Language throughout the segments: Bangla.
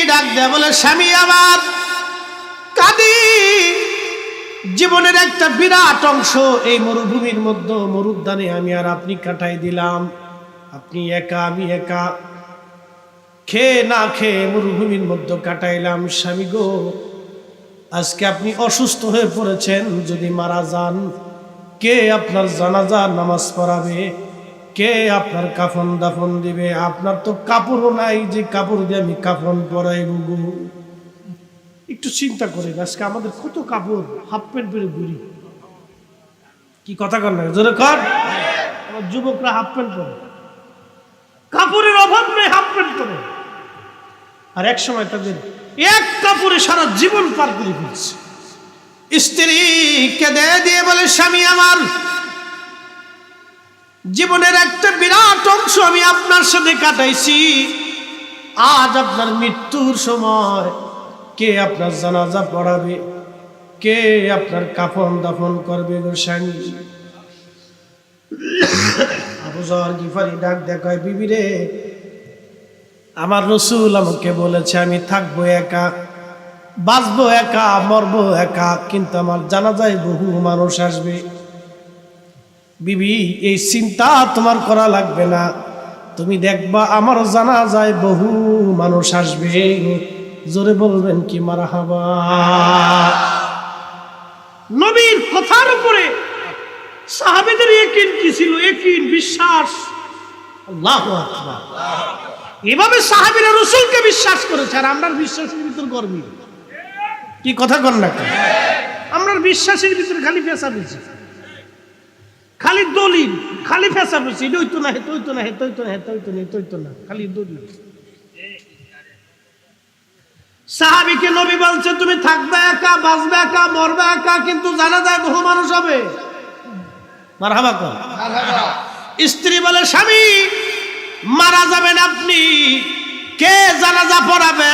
ডাক দেয়া বলে, স্বামী আমার কাঁদি, জীবনের একটা বিরাট অংশ এই মরুভূমির মধ্যে মরুদ্যানে আমি আর আপনি কাটাই দিলাম। আপনি একা, আমি একা, খেয়ে না খেয়ে মরুভূমির মধ্যে কাটাইলাম। স্বামী গো, আজকে আপনি অসুস্থ হয়ে পড়েছেন, যদি মারা যান কে আপনার জানাজা নামাজ পড়াবে, কে আপনার কাফন দাফন দিবে? আপনার তো কাপড়ও নাই যে কাপড় দিয়ে আমি কাফন পরাইব গো। একটু চিন্তা করেন, আজকে আমাদের কত কাপড়, হাফ প্যান্ট পরে ঘুরি। কি কথা কর না, জোরে কর। আমার যুবকরা হাফ প্যান্ট পরে, কাপড়ের অভাব নেই, হাফ প্যান্ট পরে। আর এক সময় তাদের এক কাপড়ে সারা জীবন পার করে ফেলছে। স্ত্রীকে দিয়ে বলে, স্বামী আমার জীবনের একটা বিরাট অংশ আমি আপনার সাথে কাটাইছি, আজ আপনার মৃত্যুর সময় কে আপনার জানাজা পড়াবে, কে আপনার কাফন দাফন করবে গো স্বামী? আবু যর গিফারি ডাক দেখায়, বিবি রে, আমার রাসূল আমাকে বলেছে আমি থাকবো একা, বাঁচবো একা, মরবো একা, কিন্তু আমার জানাজায় বহু মানুষ আসবে। বিবি, এই চিন্তা তোমার করা লাগবে না, তুমি দেখবা আমার জানাজায় বহু মানুষ আসবে। জোরে বলবেন কি মারহাবা। নবীর কথার উপরে সাহাবীদের ইয়াকিন কি ছিল? ইয়াকিন, বিশ্বাস। আল্লাহু আকবার। এভাবে সাহাবীরা রাসূলকে বিশ্বাস করেছে, আর আমরা বিশ্বাসের ভিতর গর্বী। কি কথা কর না, আমরা বিশ্বাসের ভিতরে খালি পেশা পেয়েছি, খালি দলিল, খালি ফেসা পেয়েছি। এটা হইতো না, হেতো হইতো না, হেতো হইতো না, হেতো হইতো না, হেতো হইতো না, খালি দলিল। সাহাবীকে নবী বলছে তুমি থাকবে একা, বাঁচবে একা, মরবে একা, কিন্তু জানাজায় বহু মানুষ হবে। মারহাবা কর। স্ত্রী বলে, স্বামী মারা যাবেন আপনি, কে জানাজা পড়াবে,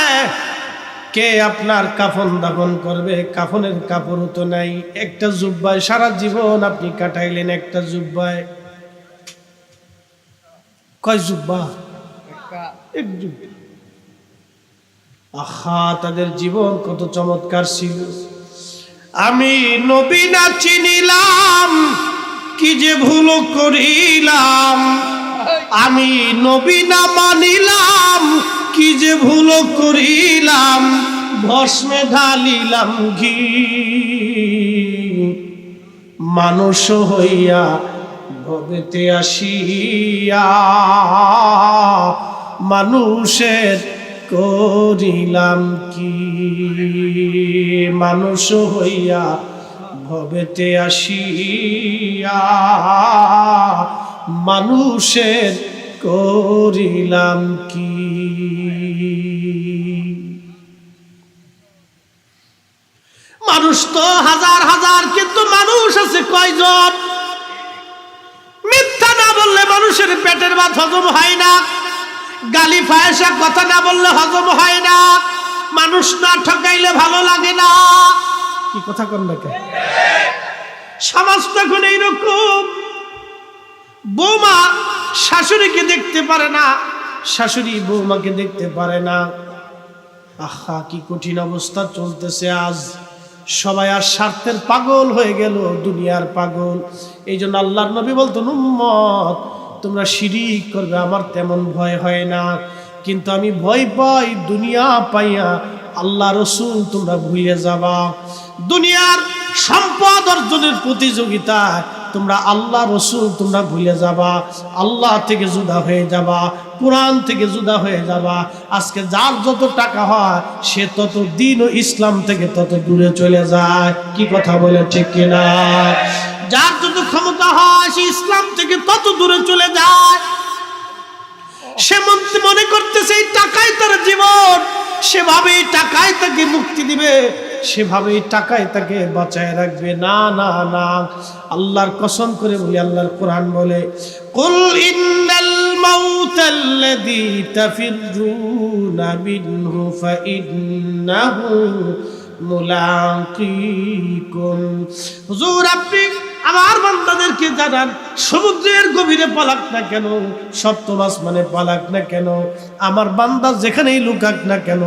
কে আপনার কাফন দাফন করবে? কাফনের কাপড়ও তো নাই, একটা জুব্বায় সারা জীবন আপনি কাটাইলেন, একটা জুব্বায়। কয় জুব্বা? এক জুব্বা। আহা, তাদের জীবন কত চমৎকার ছিল। আমি নবী না চিনিলাম, কি যে ভুল করিলাম, আমি নবী না মানিলাম, কি যে ভুল করিলাম, ভস্মে ঢালিলাম ঘি, মানুষ হইয়া ভবেতে আসিয়া মানুষের করিলাম কি, মানুষ হইয়া ভবেতে আসিয়া মানুষের করিলাম কি। মানুষ তো হাজার হাজার, কিন্তু মানুষ আছে কয়জন? মিথ্যা না বললে মানুষের পেটের ভাত হজম হয় না, গালি ফায়সা কথা না বললে হজম হয় না, মানুষ না ঠকাইলে ভালো লাগে না। কি কথা কন না? সমাজ তখন এইরকম, বৌমা শাশুড়িকে দেখতে পারে না, শাশুড়ি বৌমাকে দেখতে পারে না। আহা, কি কঠিন অবস্থা চলতেছে আজ। সবাই আর স্বার্থের পাগল হয়ে গেল, দুনিয়ার পাগল। এই জন্য আল্লাহর নবী বলতেন, উম্মত তোমরা শিরিক করবে আমার তেমন ভয় হয় না, কিন্তু আমি ভয় পাই দুনিয়া পাইয়া আল্লাহ রসুল তোমরা ভুলে যাবা। দুনিয়ার সম্পদ অর্জনের প্রতিযোগিতা তোমরা আল্লাহ রসুল তোমরা ভুলে যাবা, আল্লাহ থেকে জুদা হয়ে যাবা, কোরআন থেকে জুদা হয়ে যাবা। আজকে যার যত টাকা হয় সে তত দিন ও ইসলাম থেকে তত দূরে চলে যায়। কি কথা বলে ঠিক কিনা? যার যত ক্ষমতা হয় সে ইসলাম থেকে তত দূরে চলে যায়। সে মনে করতেছে এই টাকাই তার জীবন, সেভাবে টাকায় তাকে মুক্তি দিবে, সেভাবে টাকায় তাকে বাঁচায় রাখবে। না না না, আল্লাহর কসম করে বলি, আল্লাহর কোরআন বলে, কুল ইন্নাল মাউতাল্লাযী তাফিরুনা মিনহু ফাইন্নাহু মুলাকিকুম। হুজুর, আমার বান্দাদেরকে জানান, সমুদ্রের গভীরে পালাক না কেন, সপ্তম আসমানে পালাক না কেন, আমার বান্দা যেখানেই লুকাক না কেন,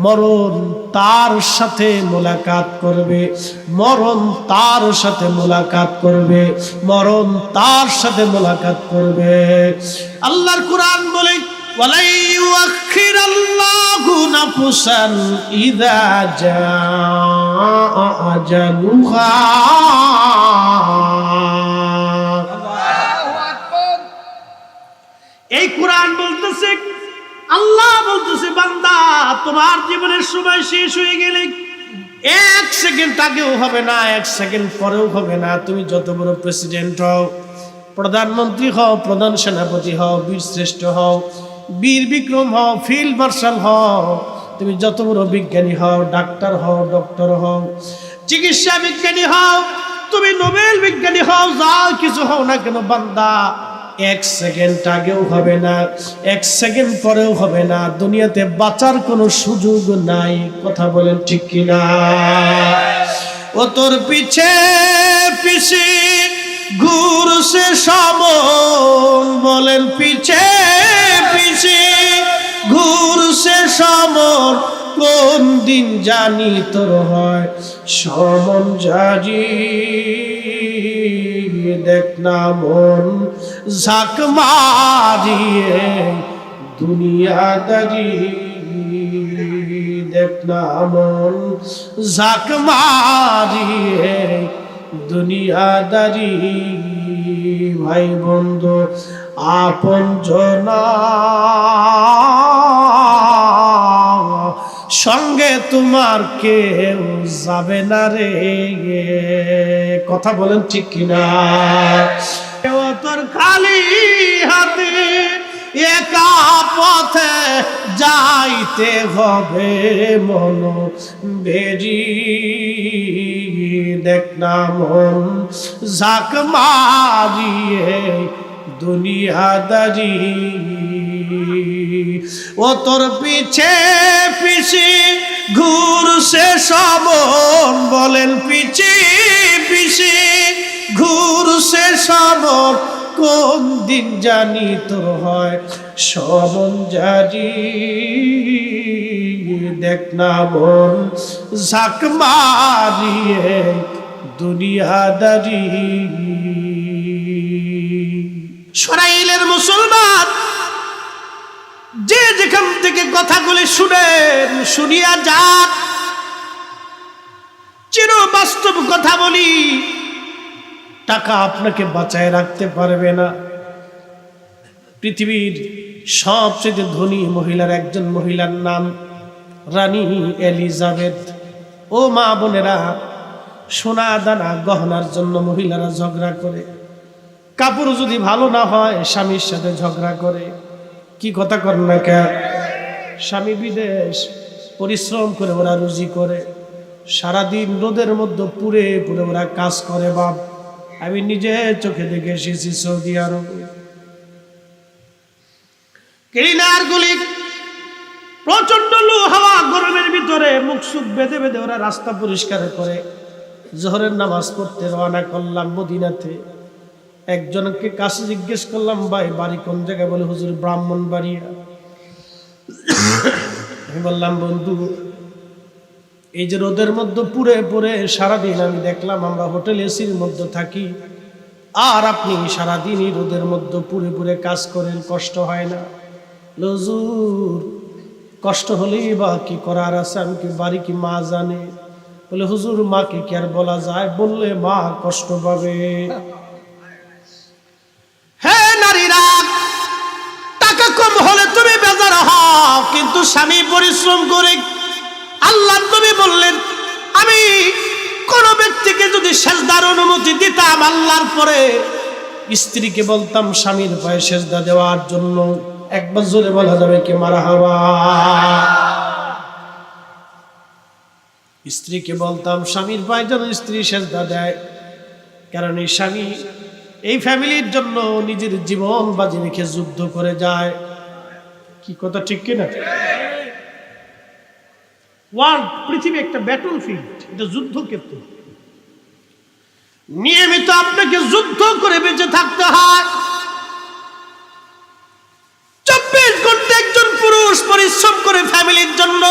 মরণ তার সাথে মোলাকাত করবে, মরণ তার সাথে মোলাকাত করবে, মরণ তার সাথে মোলাকাত করবে। আল্লাহর কুরআন বলে, ওয়ালাই ইউআখিরাল্লাহু নাফসান ইযা জাআ আজালুহা। এই কোরআন বলতেছে, আল্লাহ বলতেছে, বান্দা তোমার জীবনের সময় শেষ হয়ে গেলে 1 সেকেন্ড আগেও হবে না, 1 সেকেন্ড পরেও হবে না। তুমি যত বড় প্রেসিডেন্ট হও, প্রধানমন্ত্রী হও, প্রধান সেনাপতি হও, বীর শ্রেষ্ঠ হও, বীর বিক্রম হও, ফিল্ড মার্শাল হও, তুমি যত বড় বিজ্ঞানী হও, ডাক্তার হও, ডক্টর হও, চিকিৎসা বিজ্ঞানী হও, তুমি নোবেল বিজ্ঞানী হও, যা কিছু হও না কেন, বান্দা 1 সেকেন্ড আগেও হবে না, 1 সেকেন্ড পরেও হবে না। দুনিয়াতে বাঁচার কোনো সুযোগ নাই। কথা বলেন ঠিক কিনা? ও তোর পিছে পিছে ঘুরছে সমন, বলেন পিছে পিছে ঘুরছে সমন, কোন দিন জানি তোর হয় সমন জারি। দেখ না মন ঝাঁক মারিয়ে দুনিয়াদারি, দেখ না মন ঝাঁক মারিয়ে দুনিয়াদারি। ভাই বন্ধু আপন জনা সঙ্গে তোমার কেউ যাবে না রে। কথা বলেন ঠিক কিনা? তোর খালি হাতে একা পথে যাইতে হবে মন বেরি। দেখ না মন ঝাঁক মারিয়ে দুনিয়াদারি। ও তোর পিছে পিছে ঘুরছে সমন, বলেন পিছে পিছে ঘুরছে সমন, কোন দিন জানি তোর হয় সমন জারি। দেখ না মন ঝাঁক মারিয়ে দুনিয়াদারি। ইসরাইলের মুসলমান যে যেখান থেকে কথাগুলি শুনেন, শুনিয়া যান। চির বাস্তব কথা বলি, টাকা আপনাকে বাঁচায় রাখতে পারবে না। পৃথিবীর সবচেয়ে ধনী মহিলার একজন মহিলার নাম রানী এলিজাবেথ। ও মা বোনেরা, সোনা দানা গহনার জন্য মহিলারা ঝগড়া করে, কাপড় যদি ভালো না হয় স্বামীর সাথে ঝগড়া করে। কি কথা কর না কে? স্বামী বিদেশ, পরিশ্রম করে ওরা রুজি করে, সারাদিন রোদের মধ্যে পুড়ে পুড়ে ওরা কাজ করে। বাপ, আমি নিজে চোখে দেখে এসেছি সৌদি আরবে। ক্লিনার গুলি প্রচন্ড লু হাওয়া, গরমের ভিতরে মুখ সুখ বেঁধে বেঁধে ওরা রাস্তা পরিষ্কার করে। জোহরের নামাজ পড়তে রওনা করলাম মদিনাতে। একজনকে কাছে জিজ্ঞেস করলাম, ভাই বাড়ি কোন জায়গায়? বলে হুজুর ব্রাহ্মণবাড়িয়া। আমি বললাম, বন্ধু এই যে রোদের মধ্যে পুড়ে পুড়ে সারাদিন আমি দেখলাম আমরা হোটেল এসির মধ্যে থাকি, আর আপনি সারাদিনই রোদের মধ্যে পুড়ে পুড়ে কাজ করেন, কষ্ট হয় না? হুজুর কষ্ট হলেই বা কি করার আছে, আমি কি বাড়ি কি মা জানে? বলে হুজুর মাকে কি আর বলা যায়? বললে মা কষ্ট পাবে। হ্যাঁ নারীরা, টাকা কম হলে তুমি বেজার হও, কিন্তু স্বামী পরিশ্রম করে। আল্লাহ নবী বললেন, আমি কোন ব্যক্তিকে যদি সেজদার অনুমতি দিতাম আল্লাহর পরে, স্ত্রীকে বলতাম স্বামীর পায়ে সেজদা দেওয়ার জন্য। একবার জোরে বলা যাবে কি মারহাবা? স্ত্রীকে বলতাম স্বামীর পায়ে যেন স্ত্রী সেজদা দেয়, কারণ এই স্বামী এই ফ্যামিলির জন্য নিজের জীবন বাজি রেখে যুদ্ধ করে যায়। কি কথা ঠিক কিনা? ওয়ার্ল্ড, পৃথিবী একটা ব্যাটল ফিল্ড, এটা যুদ্ধক্ষেত্র। নিয়মিত আপনাকে যুদ্ধ করে বেঁচে থাকতে হয়। 24 ঘন্টা একজন পুরুষ পরিশ্রম করে ফ্যামিলির জন্য,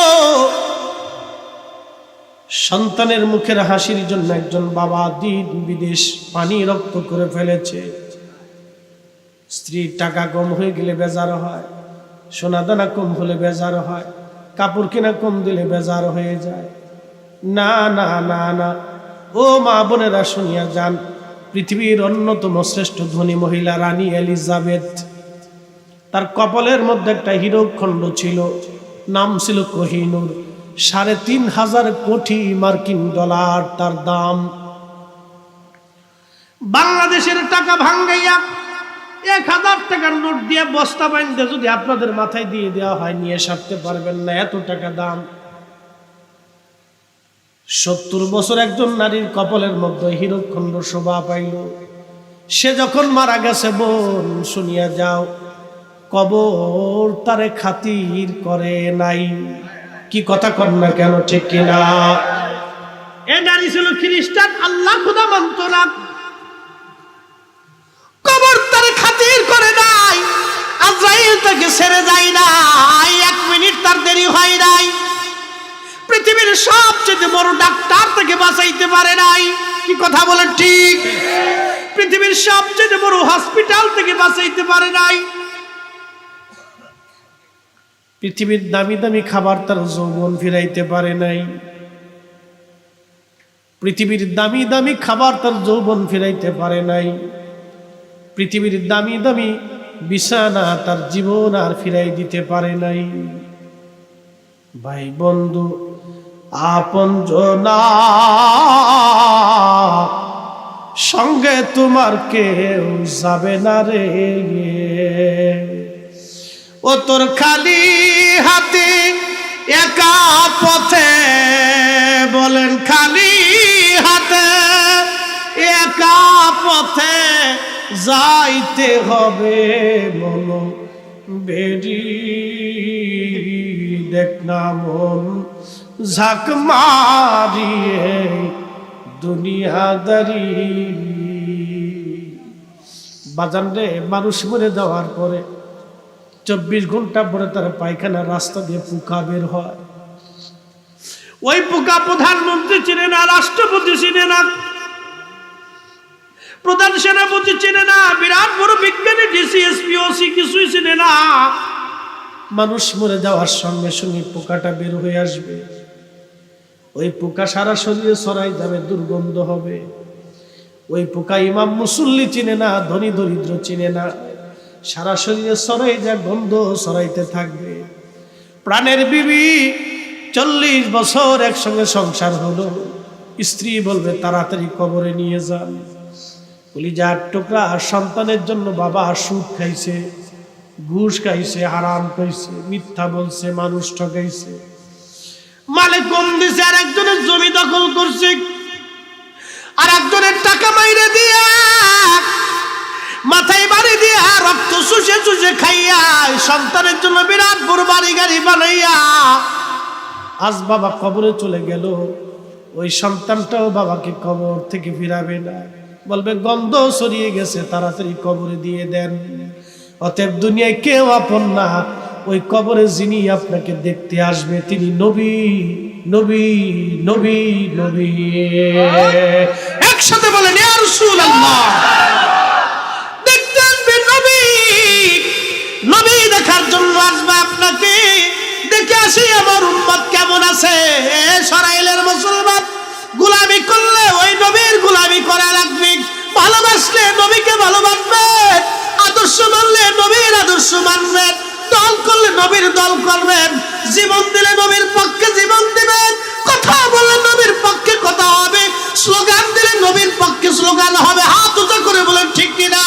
সন্তানের মুখের হাসির জন্য একজন বাবা দিন বিদেশ পানি রক্ত করে ফেলেছে। স্ত্রীর টাকা কম হয়ে গেলে বেজার হয়, সোনা দানা কম হলে বেজার হয়, কাপড় কিনা কম দিলে বেজার হয়ে যায়। না না না না, ও মা বোনেরা শুনিয়া যান, পৃথিবীর অন্যতম শ্রেষ্ঠ ধনী মহিলা রানী এলিজাবেথ, তার কপালের মধ্যে একটা হীরক খণ্ড ছিল, নাম ছিল কোহিনূর। ৩,৫০০ কোটি মার্কিন ডলার তার দাম। বাংলাদেশের টাকা ভাঙ্গাইয়া ১,০০০ টাকার নোট দিয়ে বস্তা বাঁধতে যদি আপনাদের মাথায় দিয়ে দেওয়া হয়, নিয়ে সারতে পারবেন না, এত টাকা দাম। ৭০ বছর একজন নারীর কপালের মধ্যে হীরকখণ্ড শোভা পাইল। সে যখন মারা গেছে, বোন শুনিয়া যাও, কবর তারে খাতির করে নাই। কি কথা কর না কেন, ঠিক কিনা? এ নারী ছিল খ্রিস্টান, আল্লাহ খোদা মানত না, কবর তারে খাতির করে নাই, আজরাইল তাকে ছেড়ে যায় নাই, ১ মিনিট তার দেরি হয় নাই। পৃথিবীর সবচেয়ে বড় ডাক্তার তাকে বাঁচাইতে পারে নাই। কি কথা বলেন ঠিক? পৃথিবীর সবচেয়ে বড় হসপিটাল থেকে বাঁচাইতে পারে নাই। পৃথিবীর দামি দামি খাবার তার যৌবন ফিরাইতে পারে নাই। পৃথিবীর দামি দামি খাবার তার যৌবন ফিরাইতে পারে নাই। পৃথিবীর দামি দামি বিছানা তার জীবন আর ফিরাই দিতে পারে নাই। ভাই বন্ধু আপনজনা, সঙ্গে তোমার কেউ যাবে না রে। ও তোর খালি হাতে একা পথে, বলেন খালি হাতে একা পথে যাইতে হবে মন বেরি। দেখ না মন ঝাঁক মারিয়ে দুনিয়াদারি। বাজান রে, মানুষ মরে যাওয়ার পরে 24 ঘন্টা পরে তার পায়খানা রাস্তা দিয়ে পোকা বের হয়। ওই পোকা প্রধানমন্ত্রী চিনে না, রাষ্ট্রপতি চিনে না, প্রধান সেনাপতি চিনে না, বিরাট বড় বিজ্ঞানী ডিসিএসপি ওসি কিছুই চিনে না। মানুষ মরে যাওয়ার সঙ্গে সঙ্গে পোকাটা বের হয়ে আসবে। ওই পোকা সারা শরীরে ছড়াই যাবে, দুর্গন্ধ হবে। ওই পোকা ইমাম মুসল্লি চিনে না, ধনী দরিদ্র চিনে না, সারা শরীরে ছড়াই যায়, গন্ধ ছড়াইতে থাকবে। প্রাণের বিবি 40 বছর একসঙ্গে সংসার হলো, স্ত্রী বলবে তাড়াতাড়ি কবরে নিয়ে যান। কলিজার টুকরা সন্তানের জন্য বাবা সুদ খাইছে, ঘুষ খাইছে, হারাম খাইছে, মিথ্যা বলছে, মানুষ ঠকাইছে, মালে কম দিছে, আর একজনের জমি দখল করছে, আর একজনের টাকা মাইরে দিয়া মাথায় বাড়ি দিয়া রক্ত চুষে চুষে খাইয়া সন্তানের জন্য বিরাট বড় বাড়ি গাড়ি বানাইয়া আজ বাবা কবরে চলে গেল। ওই সন্তানটাও বাবাকে কবর থেকে ফিরাবে না, বলবে গন্ধ ছড়িয়ে গেছে, তাড়াতাড়ি কবরে দিয়ে দেন। অতএব দুনিয়ায় কেউ আপন না, ওই কবরে যিনি আপনাকে দেখতে আসবে তিনি নবী, নবী, নবী, নবী। একসাথে বলেন ইয়া রাসূলুল্লাহ। দেখতে আসবে নবী, নবী দেখার জন্য আসবে আপনাকে। দেখে আসি আমার উম্মত কেমন আছে। সরাইলের মুসলমান গোলামি করলে ওই নবীর গোলামি করা লাগবে, ভালোবাসলে নবীকে ভালোবাসবেন, আদর্শ মানলে নবীর আদর্শ মানবেন, দল করলে নবীর দল করবেন, জীবন দিলে নবীর পক্ষে জীবন দিবেন, কথা বললে নবীর পক্ষে কথা হবে, স্লোগান দিলে নবীর পক্ষে স্লোগান হবে। হাত উঁচা করে বলেন ঠিক কিনা?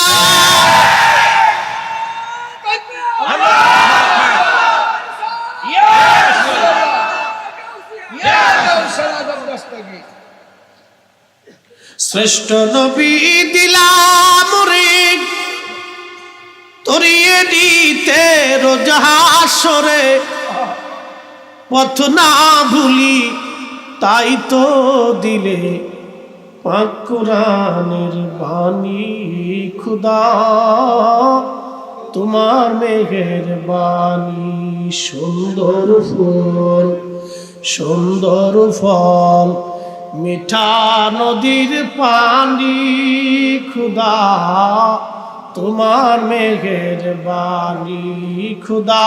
শ্রেষ্ঠ নবী দিলাম রে তরিয়ে দিতে রোজ হাসরে, পথ না ভুলি তাই তো দিলে পাক কোরআনের বাণী খুদা তোমার মেহেরবানি সুন্দর ফুল সুন্দর ফল মিঠা নদীর পানি খুদা তোমার মেহেরবানি খুদা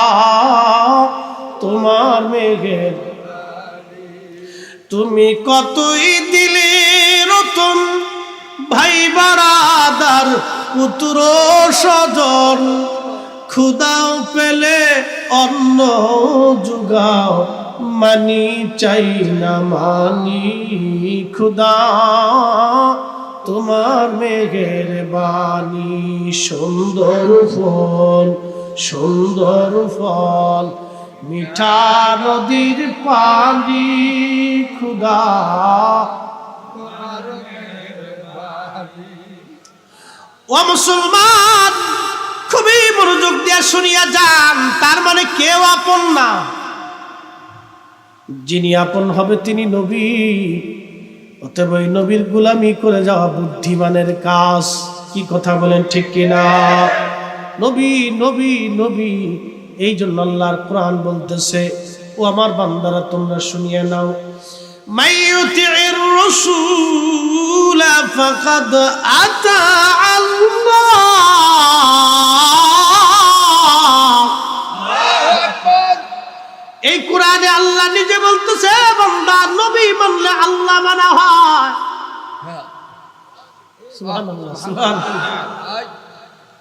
তোমার মেহের তুমি কতই দিলে রতন ভাই বারাদার পুত্র স্বজন খুদাও পেলে অন্ন জুগাও মানি চাই না মানি খুদা তোমার মেহেরবানি সুন্দর ফল সুন্দর ফল মিঠা নদীর পানি খুদা ও মুসলমান খুবই মনোযোগ দিয়ে শুনিয়া যান তার মানে কেউ আপন না যিনি আপন হবে তিনি নবী অতএব ওই নবীর গোলামি করে যাওয়া বুদ্ধিমানের কাজ কি কথা বলেন ঠিক কিনা নবী নবী নবী এই জন্য আল্লাহর কোরআন বলতেছে ও আমার বান্দারা তোমরা শুনিয়ে নাও মাইয়ুতির রাসূল ফাকাদ আতা আল্লাহ এই কোরআনে আল্লাহ নিজে বলতেছে বান্দা নবী মানলে আল্লাহ মানা হয় সুবহানাল্লাহ সুবহানাল্লাহ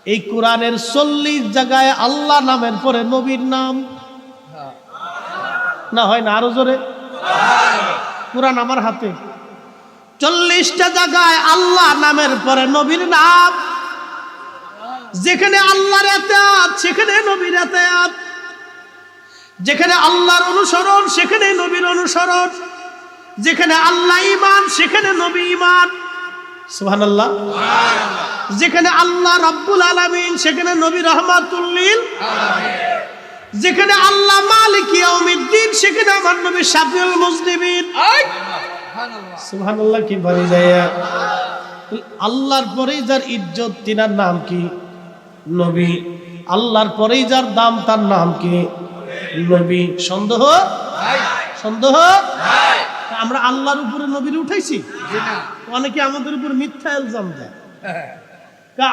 এই কোরআনের 40 জায়গায় আল্লাহ নামের পরে নবীর নাম না হয় না আরো জোরে কোরআন আমার হাতে 40টা জায়গায় আল্লাহ নামের পরে নবীর নাম যেখানে আল্লাহর ইতাআত সেখানে নবীর ইতাআত যেখানে আল্লাহর অনুসরণ সেখানে নবীর অনুসরণ যেখানে আল্লাহ ঈমান সেখানে নবী ঈমান সুবহানাল্লাহ যেখানে আল্লাহ রাব্বুল আলামিন সেখানে নবী রাহমাতুল লিল আলামিন যেখানে আল্লাহ মালিক ইয়াউমিদ্দিন সেখানে আমার নবী শাফিউল মুজনিবিন সুবহানাল্লাহ কি বলি যায় আল্লাহর পরেই যার ইজ্জত তিনার নাম কি নবী আল্লাহর পরেই যার দাম তার নাম কি নবী সন্দেহ সন্দেহ আমরা আল্লাহর উপরে নবীর উঠাইছি অনেকে আমাদের উপর মিথ্যা ইলজাম দেয়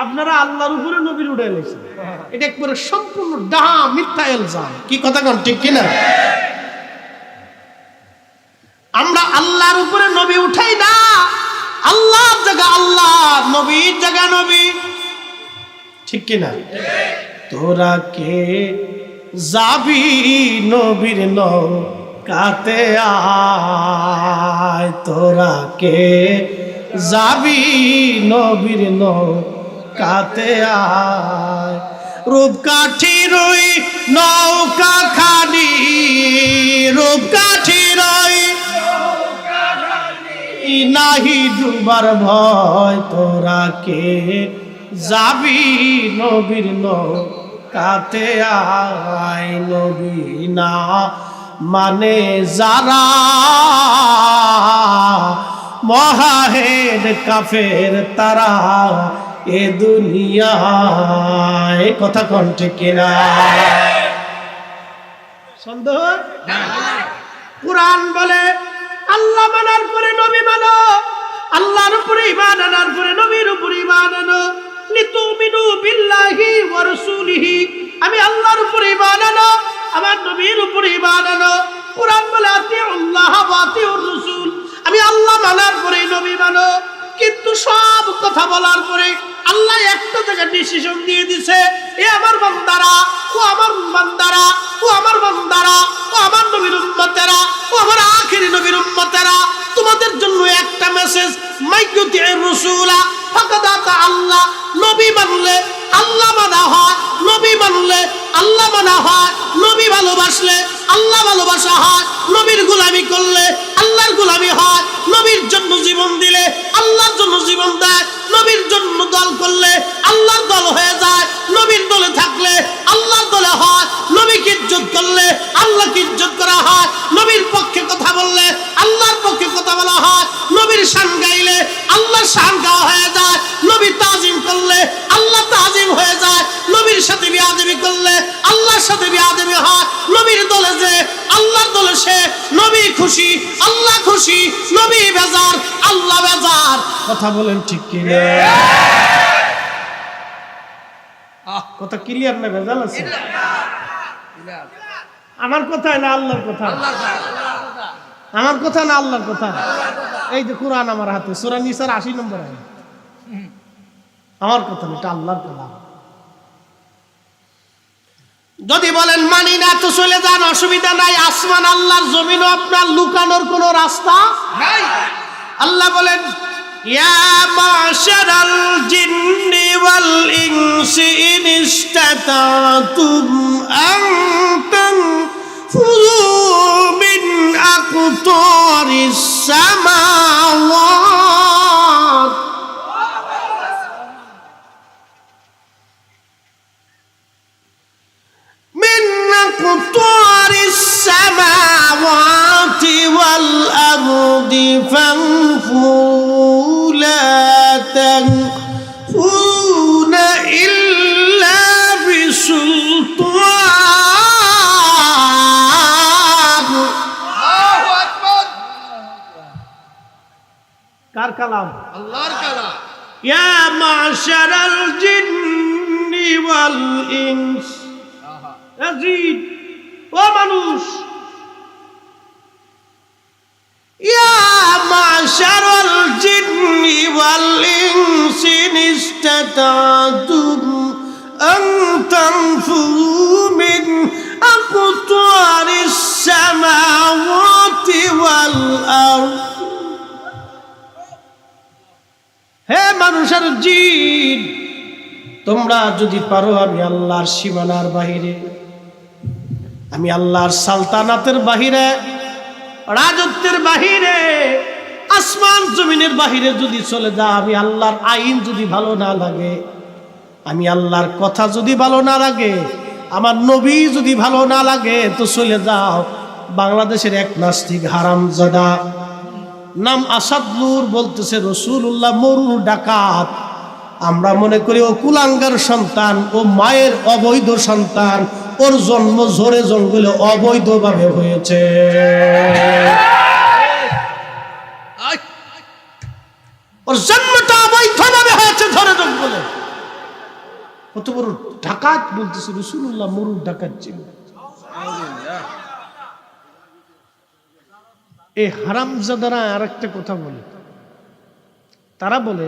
আপনারা আল্লাহর উপরে নবীর উঠাই লেছেন এটা একবারে সম্পূর্ণ ডাহা মিথ্যা ইলজাম কি কথা কোন ঠিক কিনা আমরা আল্লাহর উপরে নবী উঠাই না আল্লাহর জায়গা আল্লাহ নবীর জায়গা নবী ঠিক কিনা তোরা কে যাবি নবীর নৌকাতে আয় তোরা কে যাবি নবীর নৌকাতে আয় রূপকাঠির ওই নৌকা খানি রূপকাঠির ওই নাহি ডুবার ভয় তোরা কে যাবি নবীর নৌকাতে আয় নবী না মানে যারা মহাহেদ কাফের তারা এ দুনিয়ায় কথা কোন ঠিক কিনা সন্দেহ কুরআন বলে আল্লাহ মানার পরে নবী মানো আল্লাহর উপরে ঈমান আনার পরে নবীর উপরে ঈমান আনো লিতুমিনু বিল্লাহি ওয়া রাসূলিহি আমি আল্লাহর উপরে ঈমান আনো আমার নবীর উপরে ঈমান আনো কুরআন বলে আতিউল্লাহ ওয়া আতিউর রাসূল আমি আল্লাহ মানার পরে নবী মানো কিন্তু সব কথা বলার পরে আল্লাহ একটা জায়গায় ডিসিশন দিয়ে দিয়েছে এ আমার বান্দারা ও আমার বান্দারা ও আমার বান্দারা ও আমার নবীর উম্মতেরা ও আমার আখিরি নবীর উম্মতেরা তোমাদের জন্য একটা মেসেজ মাইয়ুতির রাসূলা ফাকাদ আতা আল্লাহ নবী মানলে আল্লাহ মানা হয় নবী মানলে আল্লাহ মানা হয় নবী ভালোবাসলে আল্লাহ ভালোবাসা হয় নবীর গোলামি করলে আল্লাহর গোলামি হয় নবীর জন্য জীবন দিলে আল্লাহর জন্য জীবন দেয় নবীর জন্য দল করলে আল্লাহর দল হয়ে যায় নবীর দলে থাকলে আল্লাহর দলে হয় নবীকে ইজ্জত করলে আল্লাহকে ইজ্জত করা হয় নবীর পক্ষে কথা বললে আল্লাহর পক্ষে কথা বলা হয় নবীর শান গাইলে নবী খুশি, আল্লাহ খুশি, নবী বেজার, আল্লাহ বেজার। কথা বলেন ঠিক কি না? কথা ক্লিয়ার না ভেজাল আছে? আমার কথা না আল্লাহর কথা? আমার কথা না আল্লাহর কথা? এই যে কোরআন আমার হাতে, সূরা নিসার ৮০ নম্বর আয়াত। আমার কথা না, এটা আল্লাহর কথা। যদি বলেন মানি না তো চলে যান, অসুবিধা নাই। আসমান আল্লাহর, জমিনও আপনার, লুকানোর কোনো রাস্তা নাই। আল্লাহ বলেন ইয়া মাশারাল জিন্নি ওয়াল ইনসি ইন ইসতাতাতুম আন তানফুযু মিন আকতারিস সামাওয়াত من أقطار السماوات والأرض فانفروا لا تنفرون إلا بسلطان. الله أكبر. কার কালাম? আল্লাহর কালাম. يا معشر الجن والإنس, আজিদ ও মানুষ, ইয়া মাশারাল জিন্নি ওয়াল ইনসি ইন ইসতাতাতুম আন তানফুযু মিন আকতারিস সামাওয়াতি ওয়াল আরদ। হে মানুষের জিন, তোমরা যদি পারো আমি আল্লাহর সীমানার বাহিরে, আমি আল্লাহর সালতানাতের বাহিরে, রাজত্বের বাহিরে, আসমান জমিনের বাহিরে যদি চলে যাও, আমি আল্লাহর আইন যদি ভালো না লাগে, আমি আল্লাহর কথা যদি ভালো না লাগে, আমার নবী যদি ভালো না লাগে, তো চলে যাও বাংলাদেশের এক নাস্তিক হারামজাদা, নাম আসাদুর, বলতেছে রাসূলুল্লাহ মরুর ডাকাত। আমরা মনে করি ও কুলাঙ্গার সন্তান, ও মায়ের অবৈধ সন্তান, ওর জন্ম ঝোরে জঙ্গলে অবৈধভাবে হয়েছে। ওর জন্মটা অবৈধভাবে হয়েছে ঝোরে জঙ্গলে। কত বড় ডাকাত, বলতেছে রাসূলুল্লাহ মরুর ডাকাত ছিল। এই হারামজাদারা আরেকটা কথা বলে, তারা বলে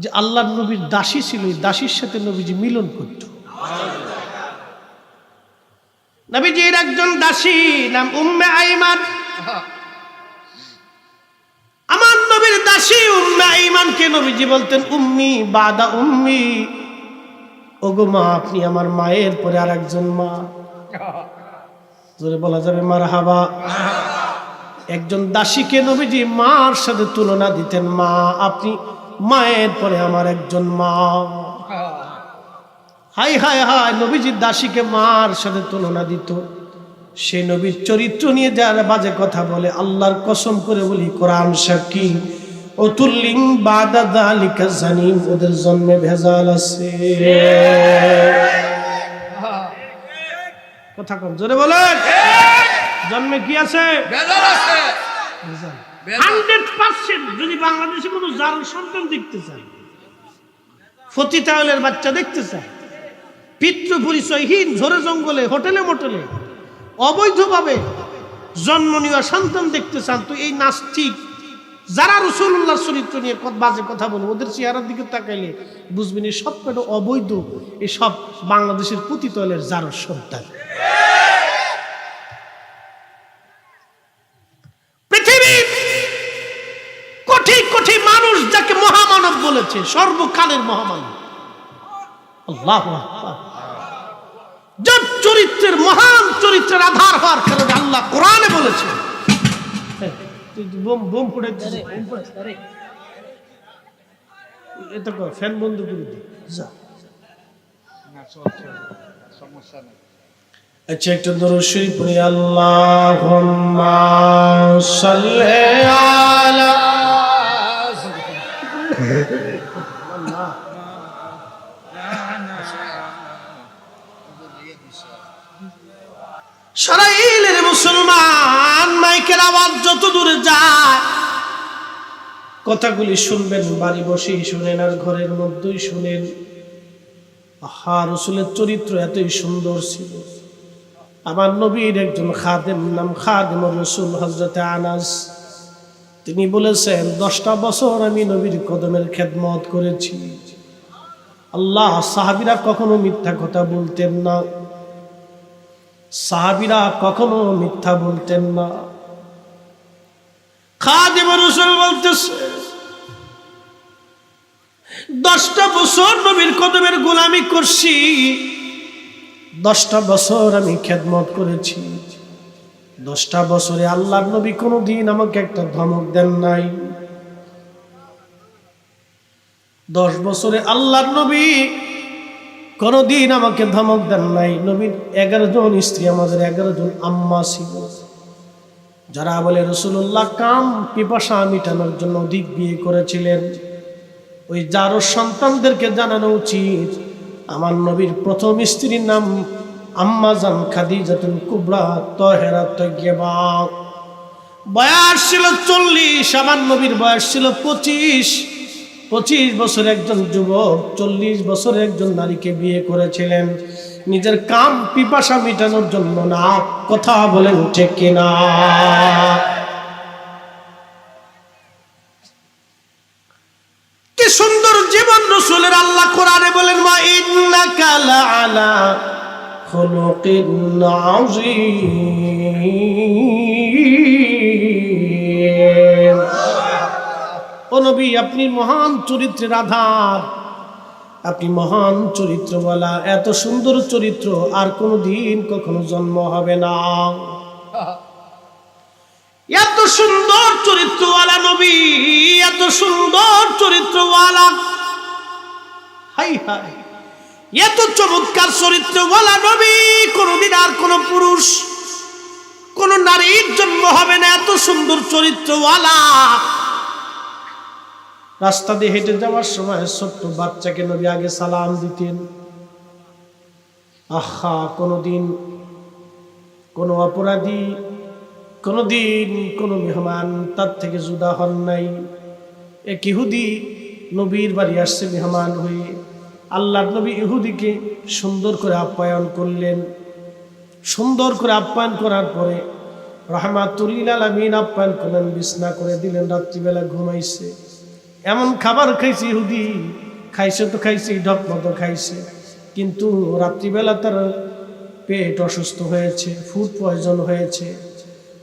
যে আল্লাহর নবীর দাসী ছিল, দাসীর সাথে নবীজি মিলন করত। নবীজির একজন দাসী নাম উম্মে আইমান। আমার নবীর দাসী উম্মে আইমানকে নবীজি বলতেন উম্মি বাদা উম্মি, ওগো মা, আপনি আমার মায়ের পরে আর একজন মা। জোরে বলা যাবে মারহাবা। একজন দাসীকে নবীজি মার সাথে তুলনা দিতেন, মা, আপনি মায়ের পরে আমার একজন মা। হাই হাই হাই, নবীজির দাসীকে মার সাথে তুলনা দিত। সে নবীর চরিত্র নিয়ে যারা বাজে কথা বলে, আল্লাহর কসম করে বলি, কোরআন সাক্ষী, অতুল্লিং বাদা যালিকা জানিম, ওদের জন্মে ভেজাল আছে। কথা কম জোরে বলেন, জন্মে কি আছে? ভেজাল আছে। 100% যদি বাংলাদেশে কোনো জারুল সন্তান দেখতে চায়, ফতিতাওয়ালের বাচ্চা দেখতে চায়, পিতৃ পরিচয়হীন ঝোরে জঙ্গলে হোটেলে মোটেলে অবৈধভাবে জন্ম নেওয়া সন্তান দেখতে চান, তো এই নাস্তিক যারা রাসূলুল্লাহর চরিত্র নিয়ে বাজে কথা বলে, ওদের চেহারার দিকে তাকাইলে বুঝবেন এই সব কটা অবৈধ, এই সব বাংলাদেশের পতিতাওয়ালের জারুল সন্তান। পৃথিবীর কোটি কোটি মানুষ যাকে মহামানব বলেছে, সর্বকালের মহামানব, আল্লাহু আকবার, যার চরিত্রের মহান চরিত্রের আধার হওয়ার কারণে আল্লাহ কোরআনে বলেছে। বোম ফুটাইতে এটা ফ্যান বন্ধ করে দিই। আচ্ছা, একটা দরুদ শরীফ পড়ি। আল্লাহুম্মা সাল্লি আলা সরাইলের মুসলমান, মাইক কথাগুলি শুনবেন, বাড়ি বসেই শুনেন আর ঘরের মধ্যেই শুনেন। আহা, রাসূলের চরিত্র এতই সুন্দর ছিল। আমার নবীর একজন খাদেম, নাম খাদেমুর রাসূল হযরত আনাস, তিনি বলেছেন 10টা বছর আমি নবীর কদমের খেদমত করেছি। আল্লাহ, সাহাবীরা কখনো মিথ্যা কথা বলতেন না, সাহাবীরা কখনো মিথ্যা বলতেন না। খাদেমুর রাসূল বলতেছে 10টা বছর নবীর কদমের গোলামি করছি, 10টা বছর আমি খেদমত করেছি। 10টা বছরে আল্লাহর নবী কোনোদিন আমাকে একটা ধমক দেন নাই। 10 বছরে আল্লাহর নবী কোনোদিন আমাকে ধমক দেন নাই। নবীর 11 জন স্ত্রী, আমাদের 11 জন আম্মা ছিল, যারা বলে রাসূলুল্লাহ কাম পিপাসা মিটানোর জন্য অধিক বিয়ে করেছিলেন। ওই যারও সন্তানদেরকে জানানো উচিত আমার নবীর প্রথম স্ত্রীর নাম আম্মা জান খাদিজাতুল কুবরা তাহেরা তাইয়্যিবা। বয়স ছিল 40, আমার নবীর বয়স ছিল 25। 25 বছর একজন যুবক 40 বছর একজন নারীকে বিয়ে করেছিলেন, নিজের কাম পিপাসা মিটানোর জন্য না। কথা বলেন ঠিক কিনা? কি সুন্দর জীবন রাসূলের! আল্লাহ কোরআনে বলেন মা ইন্নাকা লাআলা খুলুকিন আযীম। ও নবী, আপনি মহান চরিত্রের আধার, আপনি মহান চরিত্রওয়ালা। এত সুন্দর চরিত্র আর কোনোদিন কখনো জন্ম হবে না। এত সুন্দর চরিত্রওয়ালা নবী, এত সুন্দর চরিত্রওয়ালা, হাই হাই, এত চমৎকার চরিত্রওয়ালা নবী কোনদিন আর কোন পুরুষ, কোন নারীর জন্ম হবে না। এত সুন্দর চরিত্রওয়ালা। রাস্তা দিয়ে হেঁটে যাওয়ার সময় ছোট্ট বাচ্চাকে নবী আগে সালাম দিতেন। আহা, কোনদিন কোন অপরাধী, কোনদিন কোন মেহমান তার থেকে জুদা হন নাই। এক ইহুদি নবীর বাড়ি আসছে মেহমান হয়ে। আল্লাহর নবী ইহুদিকে সুন্দর করে আপ্যায়ন করলেন। সুন্দর করে আপ্যায়ন করার পরে রাহমাতুল লিল আলামিন আপ্যায়ন করলেন, বিছনা করে দিলেন, রাত্রিবেলা ঘুমাইছে। এমন খাবার খাইছে ইহুদি, খাইছে তো খাইছে, ঢক মতো খাইছে, কিন্তু রাত্রিবেলা তার পেট অসুস্থ হয়েছে, ফুড পয়জন হয়েছে।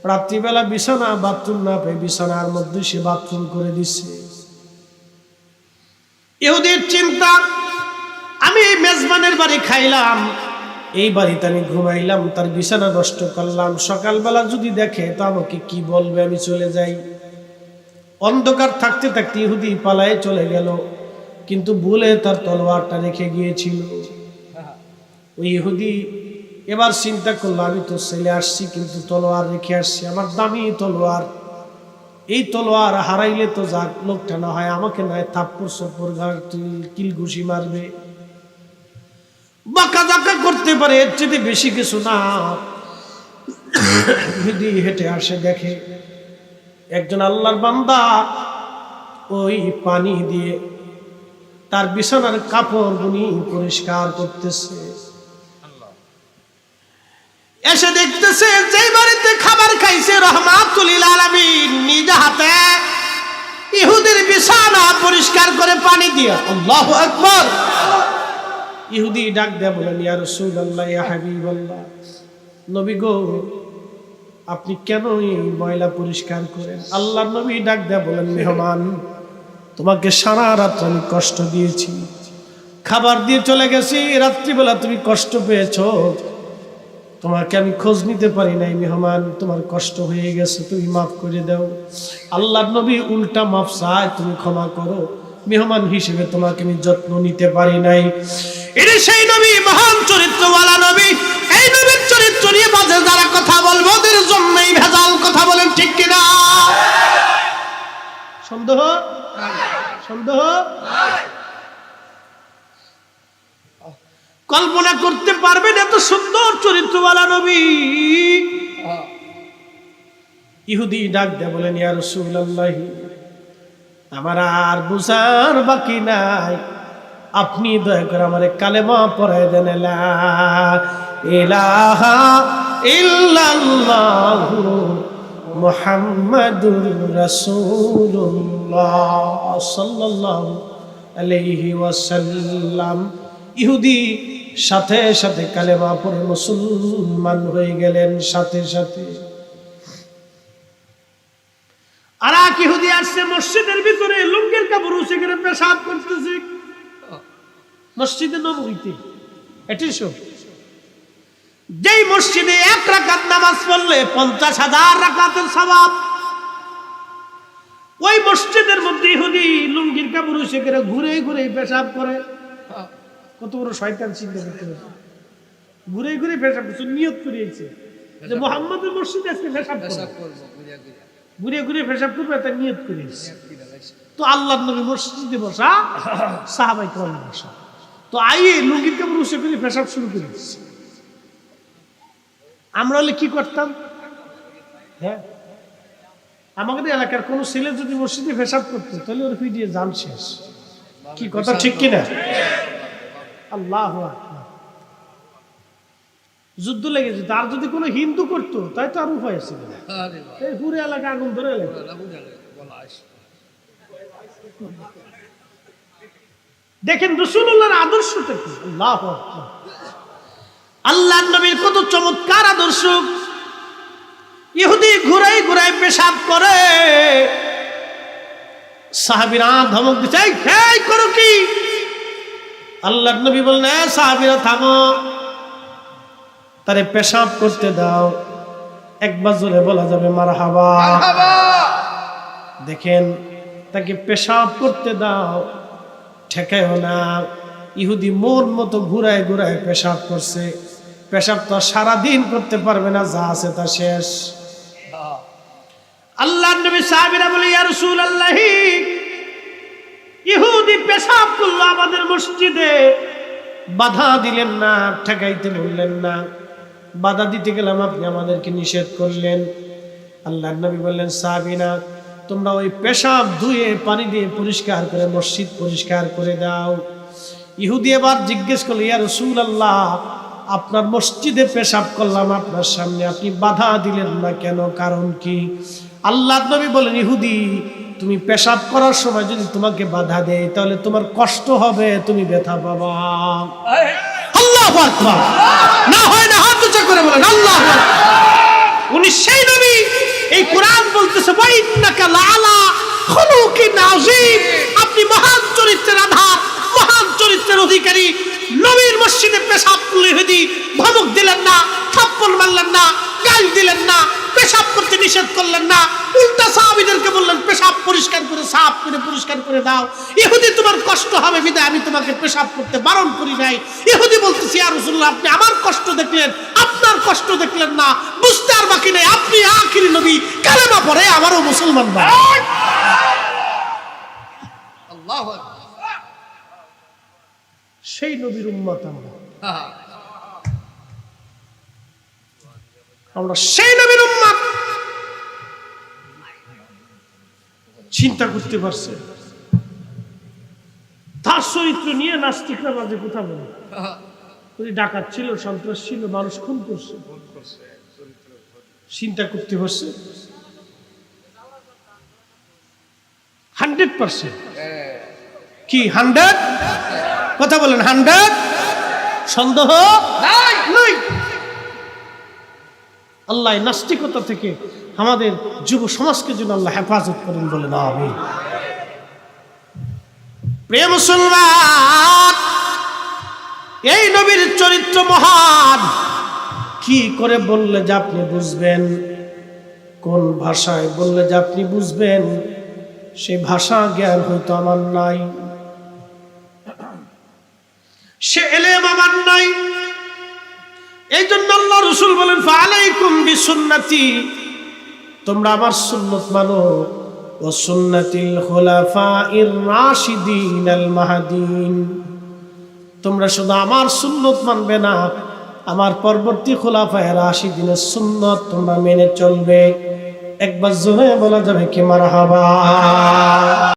রাত্রিবেলা বিছানা, বাথরুম না পেয়ে বিছানার মধ্যে সে বাথরুম করে দিচ্ছে। ইহুদির চিন্তা, আমি এই মেজবানের বাড়ি খাইলাম, এই বাড়িতে আমি ঘুমাইলাম, তার বিছানা নষ্ট করলাম, সকালবেলা যদি দেখে তো আমাকে কি বলবে, আমি চলে যাই। অন্ধকার থাকতে থাকতে ইহুদি পালায়ে চলে গেল, কিন্তু ভুলে তার তলোয়ারটা রেখে গিয়েছিল। ওই ইহুদি এবার চিন্তা করলো, আমি তো ছেলে আসছি কিন্তু তলোয়ার রেখে আসছি, আমার দামি তলোয়ার, এই তলোয়ার হারাইলে তো যাক, লোকটা না হয় আমাকে নয় থাপ্পড় সপ্পড় কিল ঘুষি মারবে, বাঁকা জাকা করতে পারে, এর চেয়ে বেশি কিছু না। ইহুদি হেঁটে আসে, দেখে একজন আল্লাহর বান্দা ওই পানি দিয়ে তার বিছানার কাপড় গুনি পরিষ্কার করতেছে। এসে দেখতেছে যে বাড়িতে খাবার খাইছে রাহমাতুল লিল আলামিন নিজ হাতে ইহুদির বিছানা পরিষ্কার করে পানি দিয়া। আল্লাহু আকবার। ইহুদি ডাক দেয়া বলেন, ইয়া রাসূলুল্লাহ, ইয়া হাবিবাল্লাহ, নবী গো, আপনি কেন এই ময়লা পরিষ্কার করেন? আল্লাহর নবী ডাক দেয়া বলেন, মেহমান, তোমাকে সারা রাত আমি কষ্ট দিয়েছি, খাবার দিয়ে চলে গেছি, রাত্রিবেলা তুমি কষ্ট পেয়েছো, তোমাকে আমি খোঁজ নিতে পারি নাই, মেহমান তোমার কষ্ট হয়ে গেছে, তুমি মাফ করে দাও। আল্লাহর নবী উল্টা মাফ চায়, তুমি ক্ষমা করো, মেহমান হিসেবে তোমাকে আমি যত্ন নিতে পারি নাই। এটা সেই নবী, মহান চরিত্রওয়ালা নবী। এই নবীর চরিত্র নিয়ে বাজে যারা কথা বলবো ওদের জন্যই ভেজাল। কথা বলেন ঠিক কিনা? সন্দেহ? সন্দেহ? কল্পনা করতে পারবেন এত সুন্দর চরিত্রওয়ালা নবী? ইহুদি ডাক দেয়া বলেন, ইয়া রাসূলুল্লাহ, আমার আর বুঝার বাকি নাই, আপনি দয়া করে আমার কালেমা পড়ায় দেন, লা ইলাহা ইল্লাল্লাহু মুহাম্মাদুর রাসূলুল্লাহ সাল্লাল্লাহু আলাইহি ওয়াসাল্লাম। ইহুদি সাথে সাথে কালেমা পড়ে মুসলমান হয়ে গেলেন সাথে সাথে। আর এক ইহুদি আসছে মসজিদের ভিতরে লুঙ্গির কাপড় উঁচে করে পেশাব করতেছে মসজিদে নববীতে। এটি সব যেই মসজিদে 1 রাকাত নামাজ পড়লে 50,000 রাকাতের সওয়াব, ওই মসজিদের মধ্যে ইহুদি লুঙ্গির কাপড় উঁচে করে ঘুরে ঘুরে পেশাব করে। কত বড় শয়তান চিন্তা করতে পারে, ঘুরে ঘুরে পেশাব করছে, নিয়ত করিয়েছে যে মুহাম্মদের মসজিদে আজকে পেশাব করব, ঘুরে ঘুরে পেশাব করবে, তার নিয়ত করিয়েছে। তো আল্লাহর নবী মসজিদে বসা, সাহাবায়ে কেরাম বসা, তো আইয়ে লুঙ্গির কাপড় উঁচে করে পেশাব শুরু করেছে। আমরা হলে কি করতাম? হ্যাঁ, আমাদের এলাকার কোন ছেলে যদি মসজিদে পেশাব করতো তাহলে ওর পিটিয়ে জান শেষ। কি কথা ঠিক কিনা? আল্লাহু আকবার। যুদ্ধ লেগে যেত। আর যদি কোনো হিন্দু করতো তাই তো আর উপায় ছিল না, এই পুরো এলাকা আগুন ধরে এলাকা। দেখেন রাসূলুল্লাহর আদর্শটা কি। আল্লাহু আকবার। আল্লাহর নবীর কত চমৎকার আদর্শ। ইহুদি ঘুরাই ঘুরাই পেশাব করে, সাহাবীরা ধমক দিচ্ছে, এই করো কি? আল্লাহর নবী বললেন, সাহাবীরা থামো, তারে পেশাব করতে দাও। একবার জোরে বলা যাবে মারহাবা। দেখেন, তাকে পেশাব করতে দাও, ঠেকায়ও না। ইহুদি মন মতো ঘুরায় ঘুরায় পেশাব করছে। পেশাব তো সারাদিন করতে পারবে না, যা আছে তা শেষ। আল্লাহর নবী সাহাবীরা বলে, ইয়া রাসূলুল্লাহ, ইহুদি পেশাব করলো আমাদের মসজিদে, বাধা দিলেন না, ঠেকাইতে বললেন না। বাধা দিতে গেলাম, আপনি আমাদেরকে নিষেধ করলেন। আল্লাহর নবী বললেন, সাহাবীরা, তোমরা ওই পেশাব ধুয়ে পানি দিয়ে পরিষ্কার করে মসজিদ পরিষ্কার করে দাও। ইহুদি এবার জিজ্ঞেস করলো, ইয়া রাসূলুল্লাহ, আপনার মসজিদে পেশাব করলাম আপনার সামনে, আপনি বাধা দিলেন না কেন? কারণ কি? আল্লাহর নবী বলেন, ইহুদি, তুমি পেশাব করার সময় যদি তোমাকে বাধা দেয় তাহলে তোমার কষ্ট হবে, তুমি ব্যথা পাবা। আল্লাহু আকবার। না হয় না, হাত উঁচু করে বলেন আল্লাহু আকবার। উনি সেই নবী, এই কোরআন বলতেছে, ওয়া ইন্নাকা লাআলা খুলুকিন আযীম, আপনি মহান চরিত্রের আধার, মহান চরিত্রের অধিকারী। নবীর মসজিদে পেশাব করলে ইহুদি ধমক দিলেন না, থাপ্পড় মারলেন না, গাল দিলেন না, পেশাব করতে নিষেধ করলেন না। উল্টা সাহাবীদেরকে বললেন, পেশাব পরিষ্কার করে সাফ করে পরিষ্কার করে দাও। ইহুদি, তোমার কষ্ট হবে বিধায় আমি তোমাকে পেশাব করতে বারণ করি নাই। ইহুদি বলতেছি, ইয়া রাসূলুল্লাহ, আপনি আমার কষ্ট দেখলেন, আপনার কষ্ট দেখলেন না, বুঝতে আর বাকি নেই। আপনি আখিরি নবী, কালেমা পড়ে আমারও মুসলমান ভাই। আল্লাহু আকবার। সেই নবীর উম্মত আমরা সেই নবীর উম্মত। চিন্তা করতে পারছে তার চরিত্র নিয়ে নাস্তিকরা মাঝে কথা বলে, ডাকাত ছিল, সন্ত্রাস ছিল, মানুষ খুন করছে। চিন্তা করতে পারছে 100%। কি 100? কথা বলেন 100? সন্দেহ নাই। আল্লাহ নাস্তিকতা থেকে আমাদের যুব সমাজকে যেন আল্লাহ হেফাজত করেন, বলেন আমিন। প্রিয় মুসলমান, এই নবীর চরিত্র মহান। কি করে বললে যে আপনি বুঝবেন, কোন ভাষায় বললে যে আপনি বুঝবেন, সেই ভাষা জ্ঞান হয়তো আমার নাই, সে এলেম আমার নাই। এই জন্য আল্লাহ রাসূল বলেন, ফালাইকুম বিসুন্নতি, তোমরা আমার সুন্নত মানো, ওয়া সুন্নাতিল খুলাফাইর রাশিদিন আল মাহদিন, তোমরা শুধু আমার সুন্নত মানবে না, আমার পরবর্তী খুলাফায়ে রাশিদিনের সুন্নত তোমরা মেনে চলবে। একবার জোরে বলা যাবে কি মারহাবা।